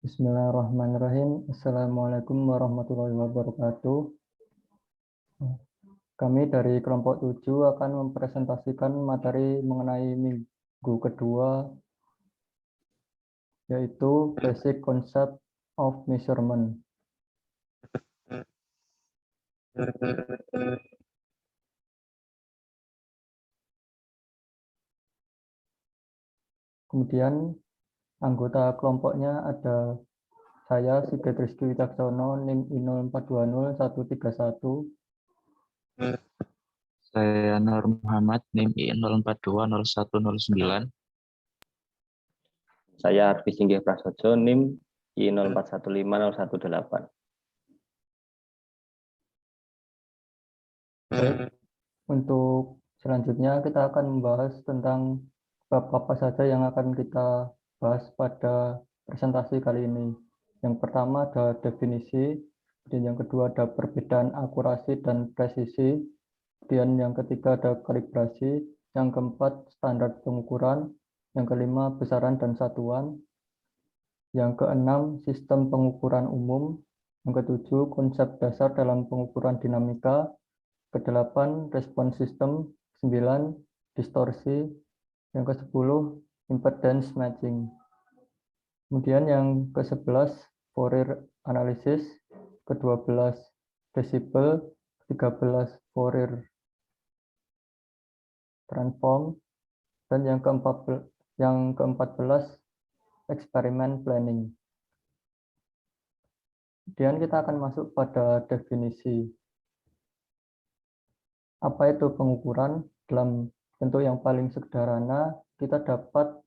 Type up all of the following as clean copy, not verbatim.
Bismillahirrahmanirrahim. Assalamualaikum warahmatullahi wabarakatuh. Kami dari kelompok 7 akan mempresentasikan materi mengenai minggu kedua, yaitu Basic Concept of Measurement. Kemudian anggota kelompoknya ada saya, Sigit Rizky Wicaksono, NIM I04201311. Saya Nur Muhammad, NIM I04201109. Saya Arfi Singgih Prasojo, NIM I04150118. Untuk selanjutnya kita akan membahas tentang bab apa saja yang akan kita bahas pada presentasi kali ini. Yang pertama ada definisi, kemudian yang kedua ada perbedaan akurasi dan presisi, kemudian yang ketiga ada kalibrasi, yang keempat standar pengukuran, yang kelima besaran dan satuan, yang keenam sistem pengukuran umum, yang ketujuh konsep dasar dalam pengukuran dinamika, ke-8 respons sistem, 9 distorsi, yang ke-10 impedance matching. Kemudian yang ke-11 Fourier analysis, ke-12 decibel, ke-13 Fourier transform, dan yang ke-14 eksperimen planning. Kemudian kita akan masuk pada definisi. Apa itu pengukuran? Dalam bentuk yang paling sederhana, kita dapat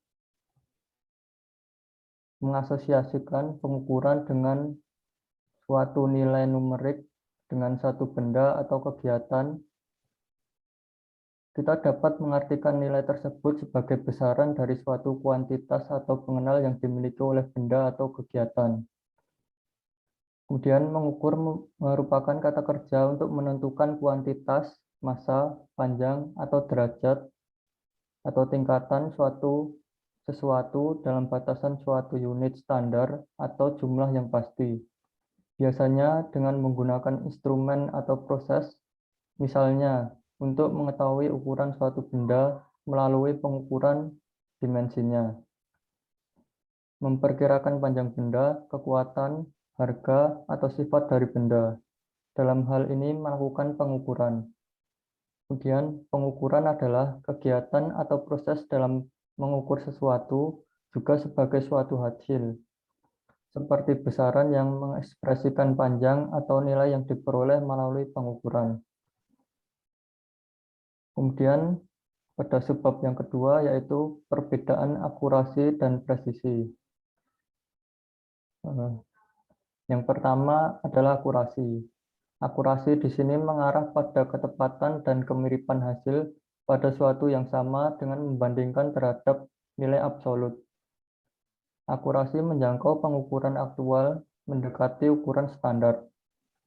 mengasosiasikan pengukuran dengan suatu nilai numerik dengan satu benda atau kegiatan. Kita dapat mengartikan nilai tersebut sebagai besaran dari suatu kuantitas atau pengenal yang dimiliki oleh benda atau kegiatan. Kemudian mengukur merupakan kata kerja untuk menentukan kuantitas, massa, panjang, atau derajat, atau tingkatan sesuatu dalam batasan suatu unit standar atau jumlah yang pasti. Biasanya dengan menggunakan instrumen atau proses, misalnya untuk mengetahui ukuran suatu benda melalui pengukuran dimensinya. Memperkirakan panjang benda, kekuatan, harga, atau sifat dari benda. Dalam hal ini melakukan pengukuran. Kemudian pengukuran adalah kegiatan atau proses dalam mengukur sesuatu juga sebagai suatu hasil, seperti besaran yang mengekspresikan panjang atau nilai yang diperoleh melalui pengukuran. Kemudian pada subbab yang kedua yaitu perbedaan akurasi dan presisi. Yang pertama adalah akurasi. Akurasi di sini mengarah pada ketepatan dan kemiripan hasil pada suatu yang sama dengan membandingkan terhadap nilai absolut. Akurasi menjangkau pengukuran aktual mendekati ukuran standar,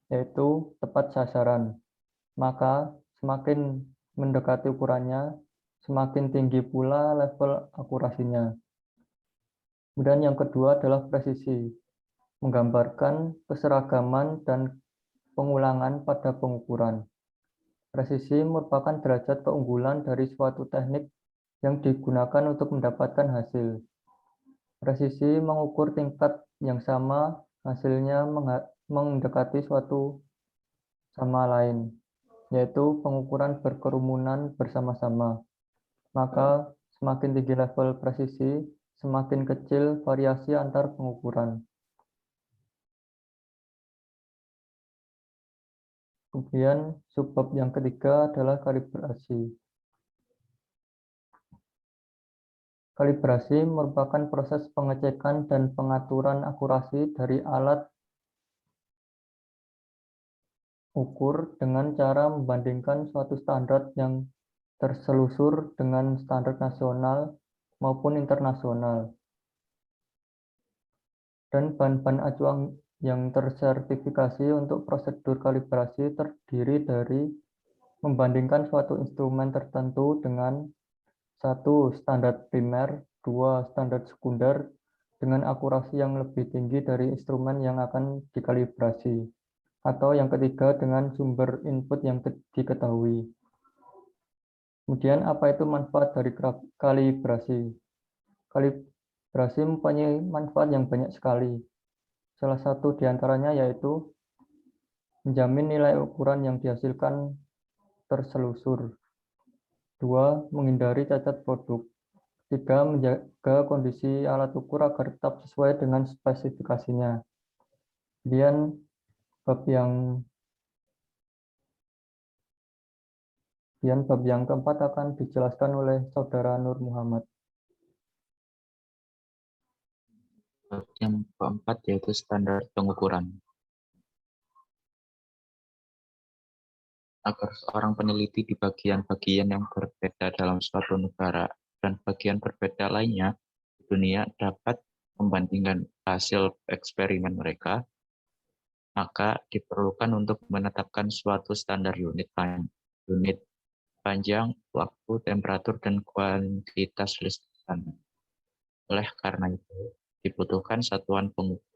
yaitu tepat sasaran. Maka semakin mendekati ukurannya, semakin tinggi pula level akurasinya. Kemudian yang kedua adalah presisi, menggambarkan keseragaman dan pengulangan pada pengukuran. Presisi merupakan derajat keunggulan dari suatu teknik yang digunakan untuk mendapatkan hasil. Presisi mengukur tingkat yang sama, hasilnya mendekati suatu sama lain, yaitu pengukuran berkerumunan bersama-sama. Maka semakin tinggi level presisi, semakin kecil variasi antar pengukuran. Kemudian subbab yang ketiga adalah kalibrasi. Kalibrasi merupakan proses pengecekan dan pengaturan akurasi dari alat ukur dengan cara membandingkan suatu standar yang terselusur dengan standar nasional maupun internasional. Dan bahan-bahan acuan yang tersertifikasi untuk prosedur kalibrasi terdiri dari membandingkan suatu instrumen tertentu dengan 1. Standar primer, 2. Standar sekunder, dengan akurasi yang lebih tinggi dari instrumen yang akan dikalibrasi. Atau yang ketiga, dengan sumber input yang diketahui. Kemudian, apa itu manfaat dari kalibrasi? Kalibrasi mempunyai manfaat yang banyak sekali. Salah satu di antaranya yaitu menjamin nilai ukuran yang dihasilkan terselusur. 2. Menghindari cacat produk. 3. Menjaga kondisi alat ukur agar tetap sesuai dengan spesifikasinya. Kemudian bab yang keempat akan dijelaskan oleh Saudara Nur Muhammad. Yang keempat yaitu standar pengukuran. Agar seorang peneliti di bagian-bagian yang berbeda dalam suatu negara dan bagian berbeda lainnya di dunia dapat membandingkan hasil eksperimen mereka, maka diperlukan untuk menetapkan suatu standar unit panjang, waktu, temperatur, dan kuantitas listrik standar. Oleh karena itu, dibutuhkan satuan pengukur.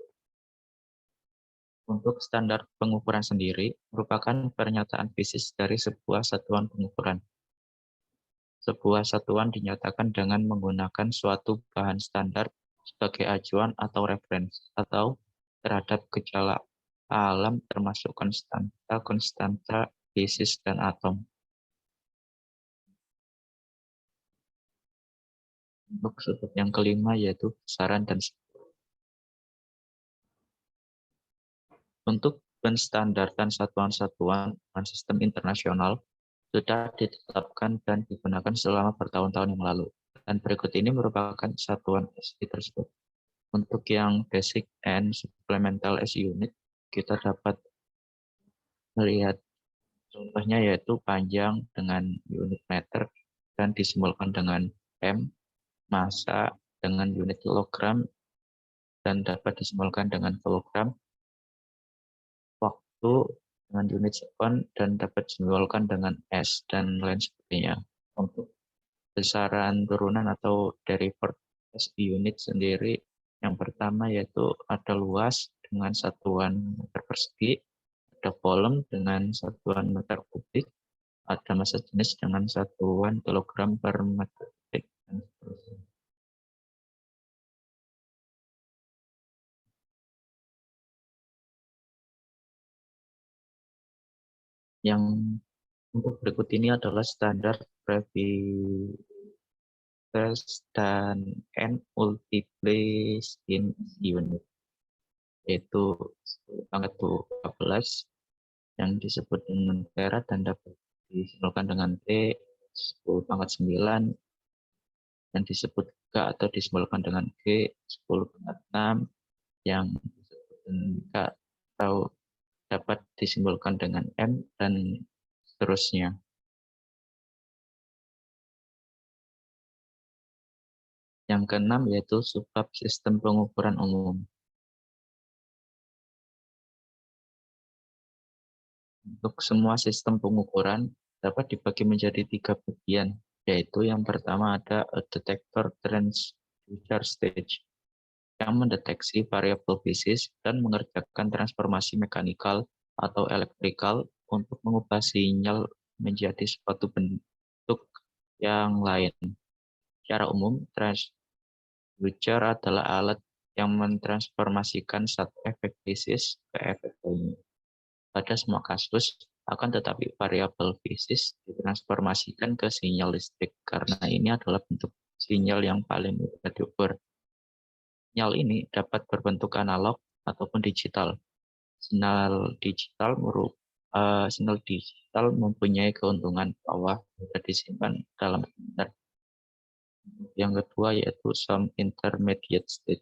Untuk standar pengukuran sendiri merupakan pernyataan fisik dari sebuah satuan pengukuran. Sebuah satuan dinyatakan dengan menggunakan suatu bahan standar sebagai acuan atau referensi atau terhadap gejala alam termasuk konstanta fisik dan atom. Untuk sudut yang kelima yaitu besaran dan untuk penstandardan satuan-satuan dan sistem internasional sudah ditetapkan dan digunakan selama bertahun-tahun yang lalu. Dan berikut ini merupakan satuan SI tersebut. Untuk yang basic and supplemental SI unit, kita dapat melihat contohnya yaitu panjang dengan unit meter dan disimbolkan dengan M, massa dengan unit kilogram dan dapat disimbolkan dengan kilogram, waktu dengan unit sekon dan dapat disimbolkan dengan S dan lain sebagainya. Untuk besaran turunan atau derivative SI unit sendiri, yang pertama yaitu ada luas dengan satuan meter persegi, ada volume dengan satuan meter kubik, ada massa jenis dengan satuan kilogram per meter kubik, dan seterusnya. Yang untuk berikut ini adalah standar Previous dan N multiplies in unit, yaitu pangkat 12 yang disebut dengan tera dan dapat disimbolkan dengan T, 10 pangkat 9 yang disebut K atau disimbolkan dengan G, 10 pangkat 6 yang disebut dengan K atau dapat disimbolkan dengan M dan seterusnya. Yang keenam yaitu subbab sistem pengukuran umum. Untuk semua sistem pengukuran dapat dibagi menjadi 3 bagian, yaitu yang pertama ada a detector transducer stage yang mendeteksi variabel fisik dan mengerjakan transformasi mekanikal atau elektrikal untuk mengubah sinyal menjadi suatu bentuk yang lain. Secara umum, transducer adalah alat yang mentransformasikan satu efek fisik ke efek lainnya. Pada semua kasus, akan tetapi variabel fisik ditransformasikan ke sinyal listrik karena ini adalah bentuk sinyal yang paling mudah diukur. Sinyal ini dapat berbentuk analog ataupun digital. Sinyal digital mempunyai keuntungan bahwa mudah disimpan dalam komputer. Yang kedua yaitu some intermediate stage,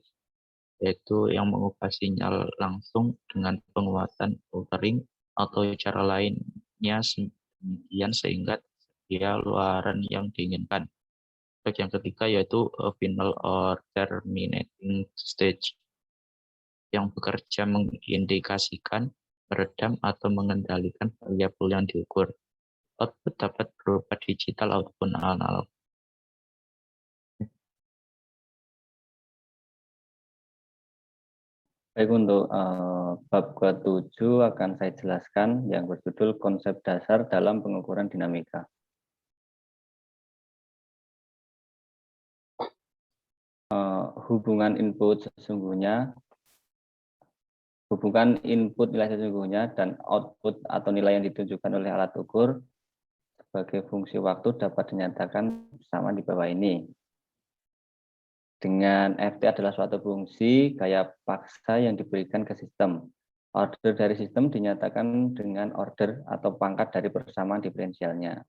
yaitu yang mengubah sinyal langsung dengan penguatan filtering atau cara lainnya demikian sehingga tersedia luaran yang diinginkan. Yang ketiga yaitu final or terminating stage, yang bekerja mengindikasikan, meredam, atau mengendalikan variabel yang diukur. Output dapat berupa digital ataupun analog. Baik, untuk bab ke-7 akan saya jelaskan yang berjudul konsep dasar dalam pengukuran dinamika. Hubungan input nilai sesungguhnya dan output atau nilai yang ditunjukkan oleh alat ukur sebagai fungsi waktu dapat dinyatakan bersama di bawah ini. Dengan FT adalah suatu fungsi gaya paksa yang diberikan ke sistem. Order dari sistem dinyatakan dengan order atau pangkat dari persamaan diferensialnya.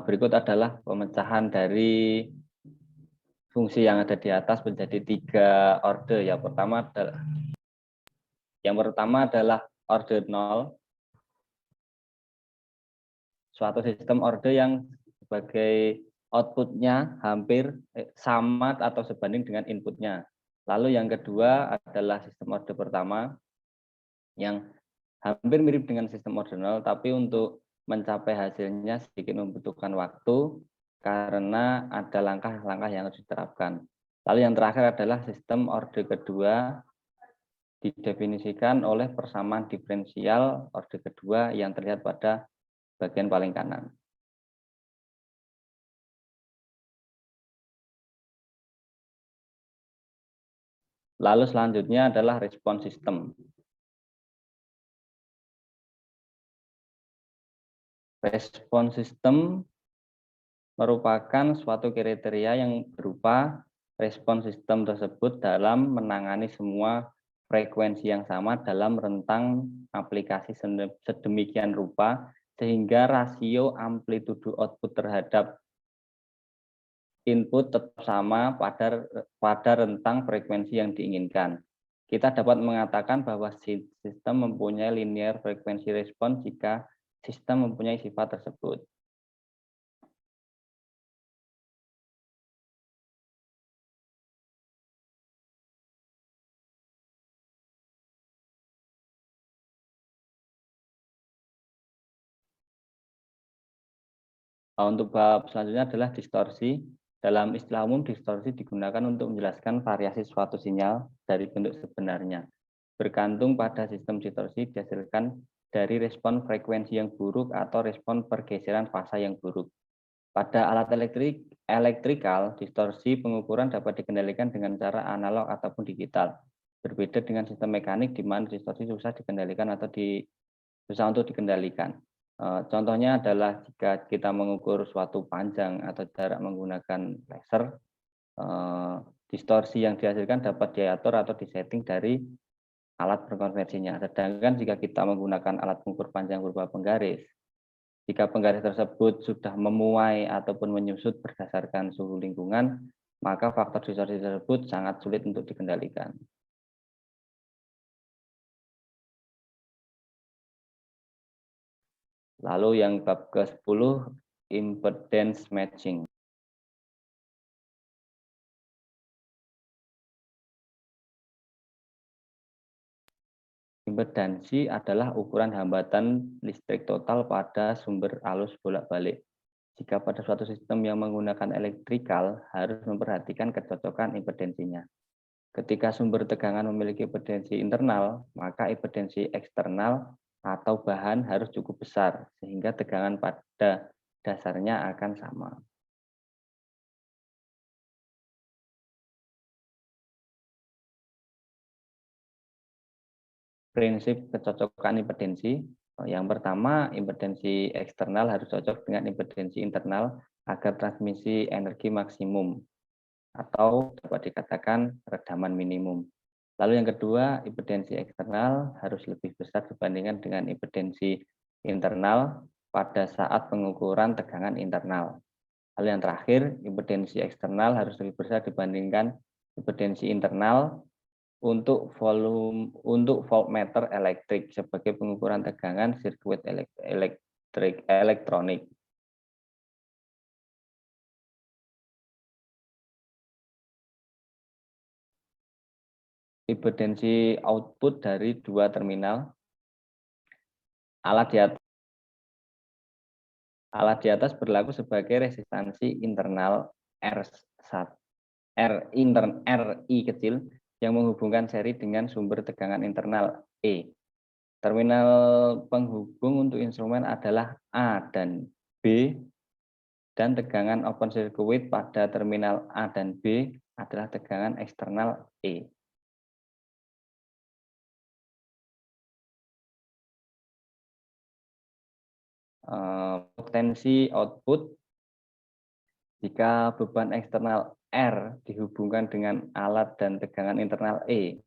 Berikut adalah pemecahan dari fungsi yang ada di atas menjadi 3 order. Yang pertama adalah order 0. Suatu sistem order yang sebagai outputnya hampir sama atau sebanding dengan inputnya. Lalu yang kedua adalah sistem order pertama yang hampir mirip dengan sistem order 0, tapi untuk mencapai hasilnya sedikit membutuhkan waktu karena ada langkah-langkah yang harus diterapkan. Lalu yang terakhir adalah sistem order kedua didefinisikan oleh persamaan diferensial order kedua yang terlihat pada bagian paling kanan. Lalu selanjutnya adalah respon sistem. Respon sistem merupakan suatu kriteria yang berupa respon sistem tersebut dalam menangani semua frekuensi yang sama dalam rentang aplikasi sedemikian rupa sehingga rasio amplitudo output terhadap input tetap sama pada rentang frekuensi yang diinginkan. Kita dapat mengatakan bahwa sistem mempunyai linear frekuensi respon jika sistem mempunyai sifat tersebut. Untuk bab selanjutnya adalah distorsi. Dalam istilah umum, distorsi digunakan untuk menjelaskan variasi suatu sinyal dari bentuk sebenarnya. Bergantung pada sistem distorsi dihasilkan dari respon frekuensi yang buruk atau respon pergeseran fasa yang buruk. Pada alat elektrikal, distorsi pengukuran dapat dikendalikan dengan cara analog ataupun digital. Berbeda dengan sistem mekanik di mana distorsi susah dikendalikan atau susah untuk dikendalikan. Contohnya adalah jika kita mengukur suatu panjang atau jarak menggunakan laser, distorsi yang dihasilkan dapat diatur atau disetting dari alat berkonversinya. Sedangkan jika kita menggunakan alat pengukur panjang berupa penggaris, jika penggaris tersebut sudah memuai ataupun menyusut berdasarkan suhu lingkungan, maka faktor distorsi tersebut sangat sulit untuk dikendalikan. Lalu yang bab ke-10, impedance matching. Impedansi adalah ukuran hambatan listrik total pada sumber arus bolak-balik. Jika pada suatu sistem yang menggunakan elektrikal, harus memperhatikan kecocokan impedansinya. Ketika sumber tegangan memiliki impedansi internal, maka impedansi eksternal atau bahan harus cukup besar, sehingga tegangan pada dasarnya akan sama. Prinsip kecocokan impedansi. Yang pertama, impedansi eksternal harus cocok dengan impedansi internal agar transmisi energi maksimum atau dapat dikatakan redaman minimum. Lalu yang kedua, impedansi eksternal harus lebih besar dibandingkan dengan impedansi internal pada saat pengukuran tegangan internal. Lalu yang terakhir, impedansi eksternal harus lebih besar dibandingkan impedansi internal untuk voltmeter elektrik sebagai pengukuran tegangan sirkuit elektronik. Impedansi output dari dua terminal. Alat Alat di atas berlaku sebagai resistansi internal RI kecil yang menghubungkan seri dengan sumber tegangan internal E. Terminal penghubung untuk instrumen adalah A dan B, dan tegangan open circuit pada terminal A dan B adalah tegangan eksternal E. Potensi output jika beban eksternal R dihubungkan dengan alat dan tegangan internal E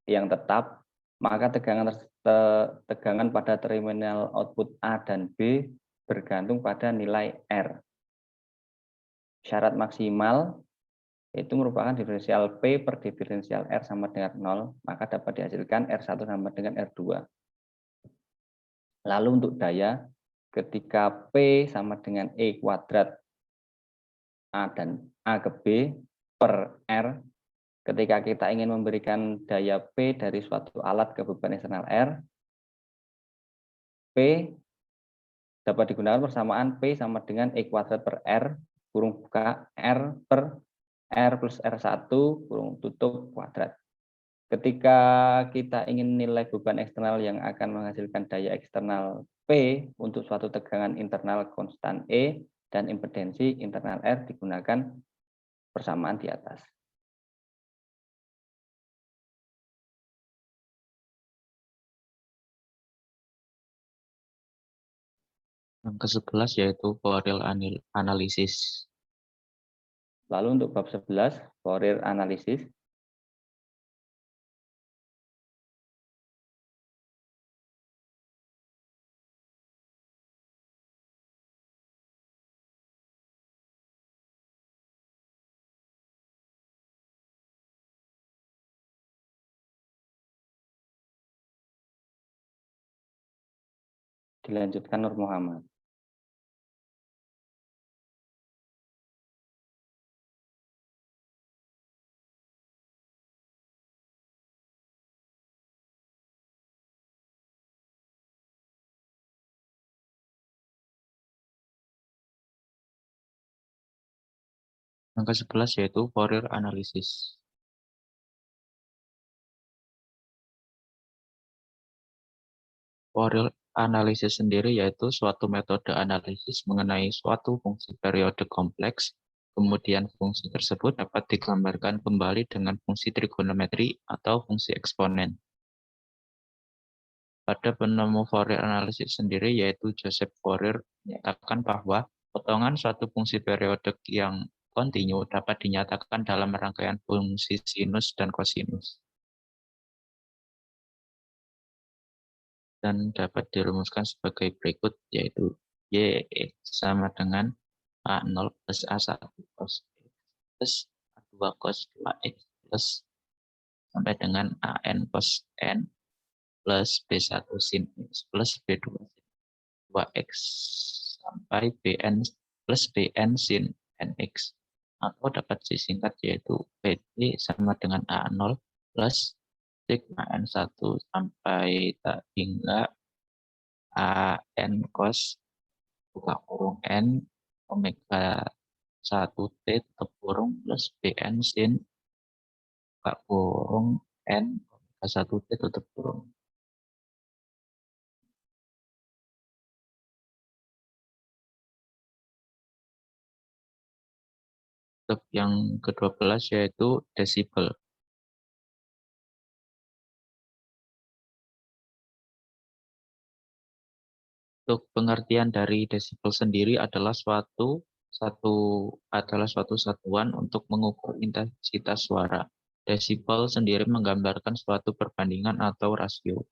yang tetap, maka tegangan pada terminal output A dan B bergantung pada nilai R. Syarat maksimal itu merupakan diferensial P per diferensial R sama dengan 0, maka dapat dihasilkan R1 sama dengan R2. Lalu untuk daya, ketika P sama dengan E kuadrat A dan A ke B per R, ketika kita ingin memberikan daya P dari suatu alat ke beban eksternal R, P dapat digunakan persamaan P sama dengan E kuadrat per R, kurung buka, R per R plus R1, kurung tutup, kuadrat. Ketika kita ingin nilai beban eksternal yang akan menghasilkan daya eksternal P untuk suatu tegangan internal konstan E dan impedensi internal R, digunakan persamaan di atas. Yang ke-11 yaitu Fourier Analysis. Lalu untuk bab 11, Fourier Analysis. Dilanjutkan Nur Muhammad. Yang ke-11 yaitu Fourier Analysis. Fourier Analysis sendiri yaitu suatu metode analisis mengenai suatu fungsi periode kompleks, kemudian fungsi tersebut dapat digambarkan kembali dengan fungsi trigonometri atau fungsi eksponen. Pada penemu Fourier Analysis sendiri yaitu Joseph Fourier menyatakan bahwa potongan suatu fungsi periodik yang kontinu dapat dinyatakan dalam rangkaian fungsi sinus dan kosinus. Dan dapat dirumuskan sebagai berikut, yaitu Y sama dengan A0 plus A1 cos X plus A2 cos 2X plus sampai dengan AN cos N plus B1 sin X plus B2 sin 2X sampai Bn plus Bn sin Nx. Atau dapat disingkat yaitu PT sama dengan A0 plus sigma N1 sampai tak hingga AN cos buka kurung N omega 1T tutup kurung plus Bn sin buka kurung N omega 1T tutup kurung. Untuk yang ke-12 yaitu desibel. Untuk pengertian dari desibel sendiri adalah suatu satuan untuk mengukur intensitas suara. Desibel sendiri menggambarkan suatu perbandingan atau rasio.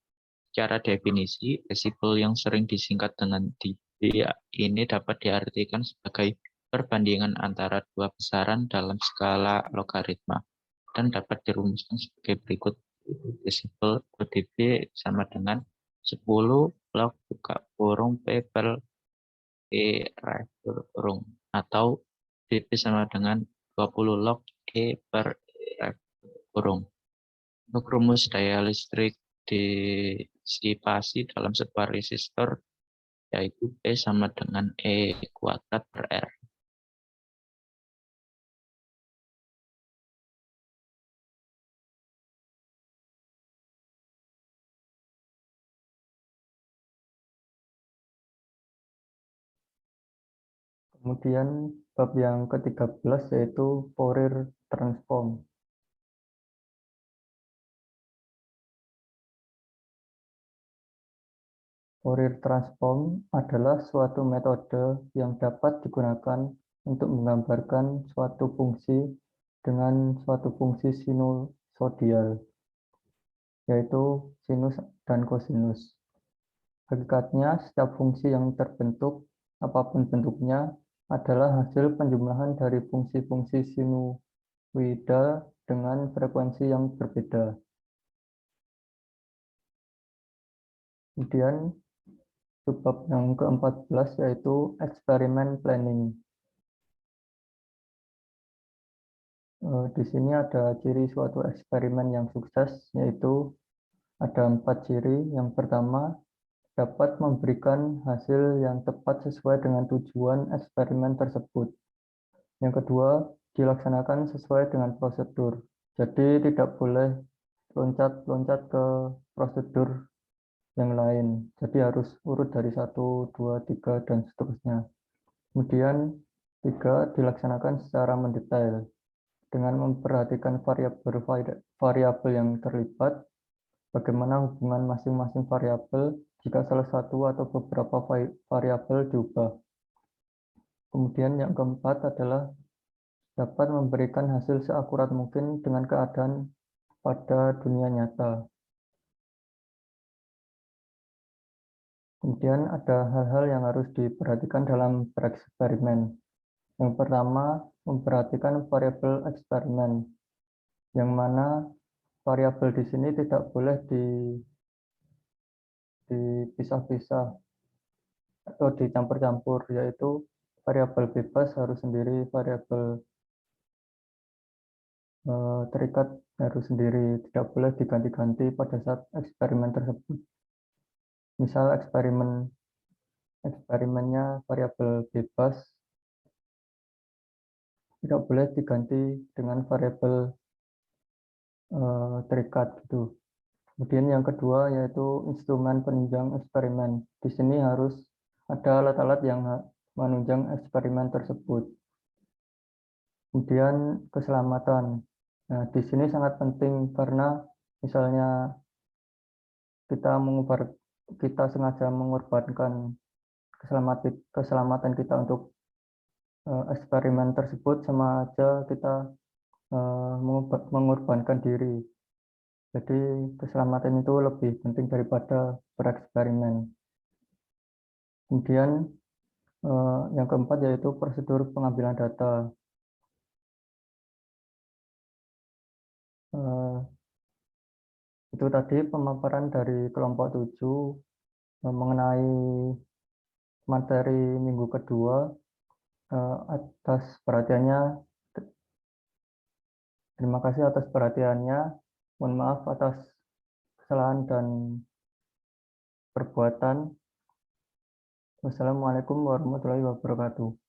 Secara definisi, desibel yang sering disingkat dengan dB ini dapat diartikan sebagai perbandingan antara dua besaran dalam skala logaritma dan dapat dirumuskan sebagai berikut. Desibel per dB sama dengan 10 log buka kurung P per E kurung atau dB sama dengan 20 log E per E kurung. Untuk rumus daya listrik disipasi dalam sebuah resistor yaitu P sama dengan E kuadrat per R. Kemudian bab yang ke-13 yaitu Fourier transform. Fourier transform adalah suatu metode yang dapat digunakan untuk menggambarkan suatu fungsi dengan suatu fungsi sinusoidal, yaitu sinus dan kosinus. Hakikatnya, setiap fungsi yang terbentuk, apapun bentuknya, adalah hasil penjumlahan dari fungsi-fungsi sinusoidal dengan frekuensi yang berbeda. Kemudian, subbab yang ke-14 yaitu eksperimen planning. Di sini ada ciri suatu eksperimen yang sukses, yaitu ada 4 ciri. Yang pertama, dapat memberikan hasil yang tepat sesuai dengan tujuan eksperimen tersebut. Yang kedua, dilaksanakan sesuai dengan prosedur. Jadi tidak boleh loncat-loncat ke prosedur yang lain. Jadi harus urut dari 1, 2, 3, dan seterusnya. Kemudian 3, dilaksanakan secara mendetail dengan memperhatikan variabel yang terlibat, bagaimana hubungan masing-masing variabel jika salah satu atau beberapa variabel diubah. Kemudian yang keempat adalah dapat memberikan hasil seakurat mungkin dengan keadaan pada dunia nyata. Kemudian ada hal-hal yang harus diperhatikan dalam bereksperimen. Yang pertama, memperhatikan variabel eksperimen, yang mana variabel di sini tidak boleh dipisah-pisah atau dicampur-campur, yaitu variabel bebas harus sendiri, variabel terikat harus sendiri, tidak boleh diganti-ganti pada saat eksperimen tersebut. Misal eksperimennya variabel bebas, tidak boleh diganti dengan variabel terikat gitu. Kemudian yang kedua yaitu instrumen penunjang eksperimen. Di sini harus ada alat-alat yang menunjang eksperimen tersebut. Kemudian keselamatan. Nah, di sini sangat penting karena misalnya kita sengaja mengorbankan keselamatan kita untuk eksperimen tersebut, sama aja kita mengorbankan diri. Jadi keselamatan itu lebih penting daripada bereksperimen. Kemudian yang keempat yaitu prosedur pengambilan data. Itu tadi pemaparan dari kelompok 7 mengenai materi minggu kedua. Atas perhatiannya, terima kasih atas perhatiannya. Mohon maaf atas kesalahan dan perbuatan. Wassalamualaikum warahmatullahi wabarakatuh.